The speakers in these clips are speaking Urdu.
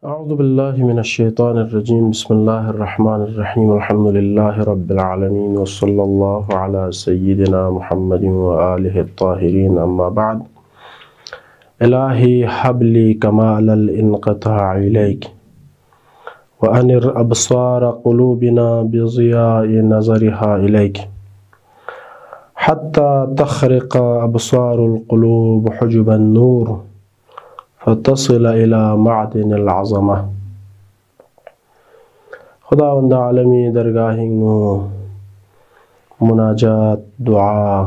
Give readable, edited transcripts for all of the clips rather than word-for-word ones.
أعوذ بالله من الشيطان الرجيم بسم الله الرحمن الرحيم الحمد لله رب العالمين وصلى الله على سيدنا محمد وآله الطاهرين أما بعد. إلهي هب لي كمال الانقطاع إليك وأنر أبصار قلوبنا بضياء نظرها إليك حتى تخرق أبصار القلوب حجب النور فتصل إلى معدن العظمة. خداوند عالمی درگاهینو مناجات دعا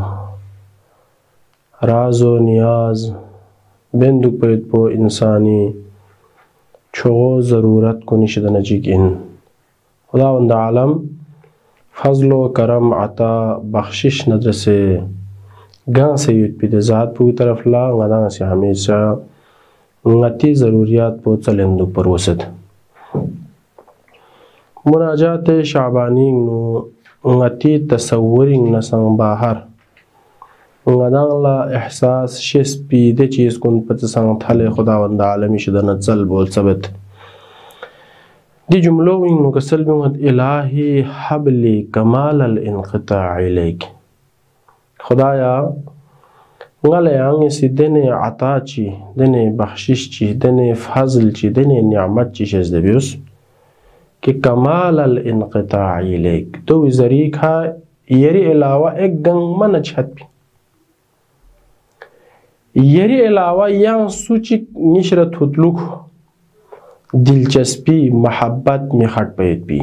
راز و نیاز بندق پید پو انسانی چغو ضرورت کو نشد نجیگین. خداوند عالم فضل و کرم عطا بخشش ندرسه گان سے یوت پید ذات پو طرف لا غدان سے ہمیشہ ngati ضروریات پو چلندو پر وسد. مناجات شعبانی نو ngati تصورینگ نسان باہر غدان لا احساس شس پیده چیز کن پتسان تھل خداوند عالمی شدن چل بول ثبت دی جملوینگ نو کسل بیمت الہی حبلی کمال الانقطاع الیک. خدایا غلیان سی دنی عطا چی دنی بخشش چی دنی فضل چی دنی نعمت چی شز دبیوس کہ کمال الانقطاع الیک تو ذریک ہا یری علاوہ ایک گنگ من چھت بھی یری علاوہ یان سوچک نشرت ہوتلوک دلچسپی محبت میں خٹ پید بھی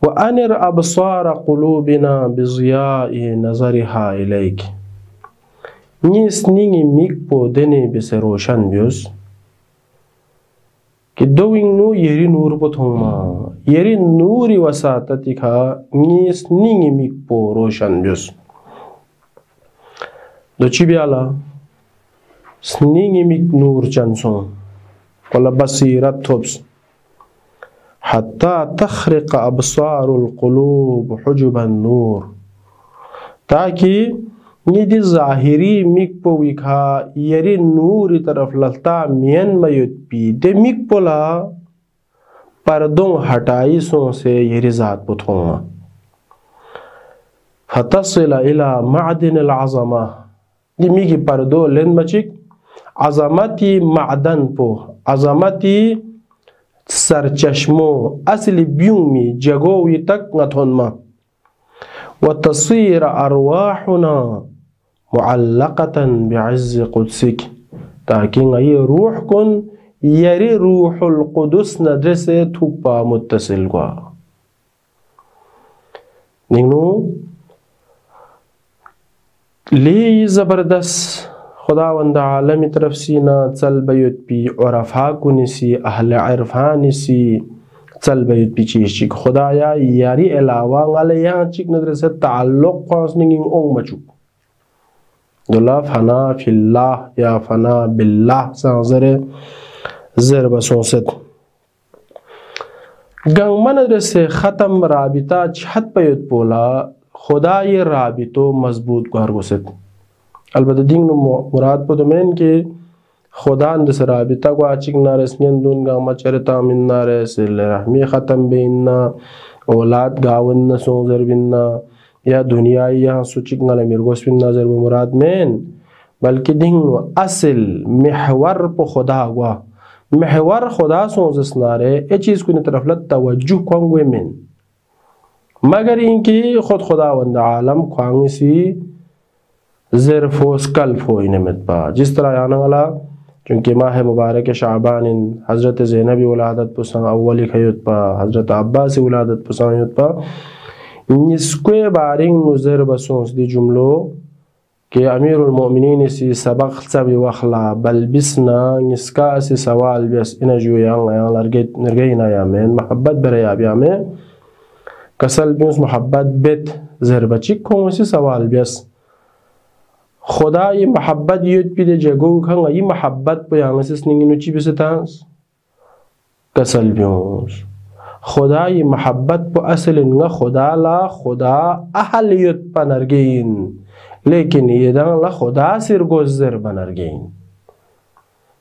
وَأَنِرْ أَبْصَارَ قُلُوبِنَا بِضِيَاءِ نَظَرِهَا إِلَيْكِ نیس نینگی میک پو دنے بس روشن بیوس کہ دوینگ نو یری نور پو تھوما یری نوری وساطتی کھا نیس نینگی میک پو روشن بیوس دو چی بیالا سنینگی میک نور چنسون ولا بصیرت تھوبس حتی تخرق ابصار القلوب حجب النور تاکہ نیدی ظاہری میک پو ویکھا یری نوری طرف للتا مین میت پی دے میک پولا پردوں ہٹائی سوں سے یری ذات پتھوما فتصل الى معدن العظمہ دی میکی پردو لن مچک عظمتی معدن پو عظمتی سرچشمو اصلی بیومی جگوی تک نتھونما وتصير أرواحنا معلقة بعز قدسك تاکہ یہ روح کن یری روح القدس ندرسے تھوپا متصل گوا نگنو لی زبردست خداوند عالمی طرف سینا چل بیت پی عرفا کنسی اہل عرفان سی چل بیت پی چیز چک خدایا یاری علاوہ غالی یہاں چک ندرسے تعلق خواست نگین اونگ مچوک دولا فنا فی اللہ یا فنا باللہ سانزر زر بسونست گنگ من ادرسے ختم رابطہ چھت پیت پولا خدا یہ رابطو مضبوط گوار گوست. البتہ دین مراد پو دمین کہ خدا اندس رابطہ کو آچک نارس نیندون گا مچرتا من نارس رحمی ختم بیننا اولاد گاون نسون زر بیننا یا دنیای یہاں سوچک نالا مرگوس بین نظر بمراد مین بلکہ دنگو اصل محور پو خدا گوا محور خدا سونزس نارے اے چیز کو طرف لت توجہ کوانگوے مین مگر انکی خود خدا وند عالم کوانگی سی زرفوس کلف ہوئی نمت پا جس طرح یانا والا چونکہ ماہ مبارک شعبان حضرت زینبی ولادت پسان اولی خیوت پا حضرت عباسی ولادت پسان یوت پا نسکوے بارنگ نظر بسونس دی جملو کہ امیر المؤمنین سی سبق سبی وخلا بل بسنا نسکا سی سوال بیس انجو یان نرگینا یامین محبت بریا بیامین کسل بیس محبت بیت زر بچک کون سی سوال بیس خدا یہ محبت یوت پی دے جگو کھنگا یہ محبت پہ یانگ سس نگینو چی بیستانس کسل بیس خدا یہ محبت پو اصل انگا خدا لا خدا احلیت پا نرگین لیکن یہ دن لا خدا سر گوزر بنرگین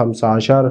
15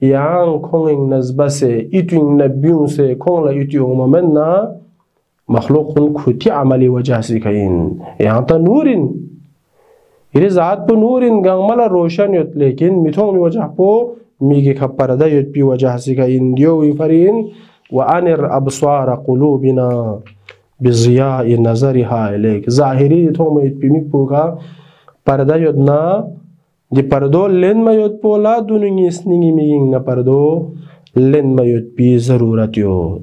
yang khonging nazbase itung nabiun se khongla itung momenna makhluqun khuti amali wajah se kain yang ta nurin ire zat po nurin gangmala roshan yot lekin mithong mi wajah po mige khaparada yot pi wajah se kain dio farin wa anir absara qulubina bi ziya'i nazariha ilayk zahiri thong me pi mik po ka parada yot na di pardo len mayot pola duningis ningi miging na pardo len mayot pi zarurat yo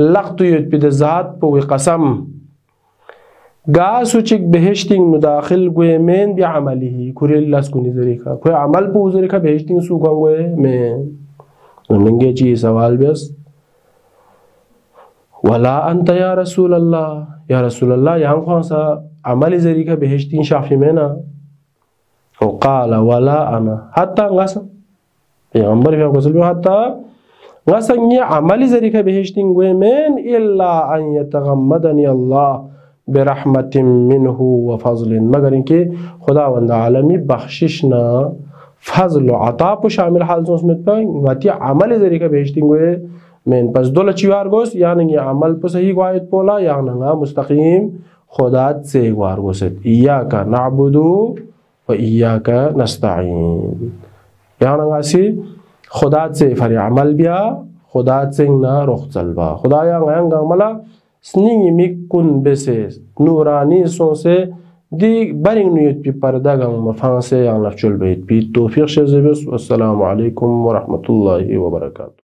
لغتو يد بده ذات بوي قسم غاسو چك بهشتين مداخل گوه من بعمله كوري الله سكوني ذريكا كوي عمل بو ذريكا بهشتين سو گوه من منگه چی سوال بس ولا أنت يا رسول الله يا رسول الله يعني خانسا عمل ذريكا بهشتين شافي منا وقال ولا أنا حتى غاسا پیغمبر فيها قسل حتى غاسا عمل ذريكا بهشتين گوه من إلا أن يتغمدني الله برحمت منه و فضل مگر اینکه خداوند عالمی بخششنا فضل و عطا په شامل حال سمت پای واتی عمل ذریعہ بهشتین گوه من پس دوله چیوار گوست یعنی عمل په صحیح گوایت پولا یعنی مستقیم خدات سے گوار گوست ایاک نعبد و ایاک نستعین یعنی اسی خدات سے فر عمل بیا خدات سے نا رخ چلبا خدایا غنگ ملا سنینgi mikun beses nurani sonse di baring nuyet pi pardagang mafanse yang lafchul bait pi tawfiq shezebes wassalamu alaikum wa rahmatullahi wa barakatuh.